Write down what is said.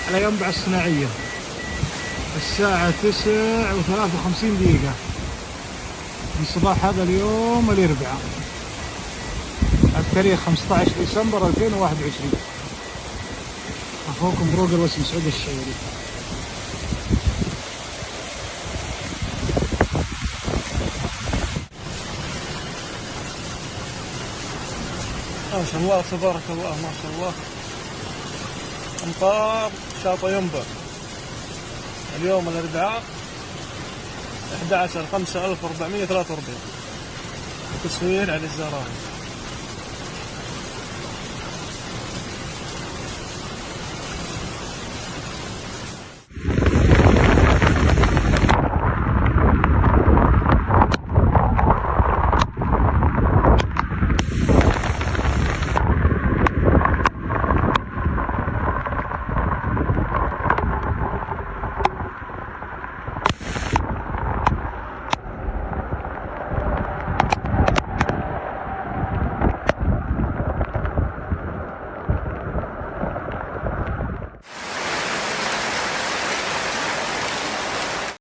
على ينبع الصناعية. الساعة 9:53 من صباح هذا اليوم الأربعاء، التاريخ 15 ديسمبر 2021. أخوكم بروجر واسم سعود الشعيري. ما شاء الله تبارك الله، ما شاء الله. امطار شاطئ ينبع اليوم الأربعاء 11/5/1443. تصوير على الزهراء.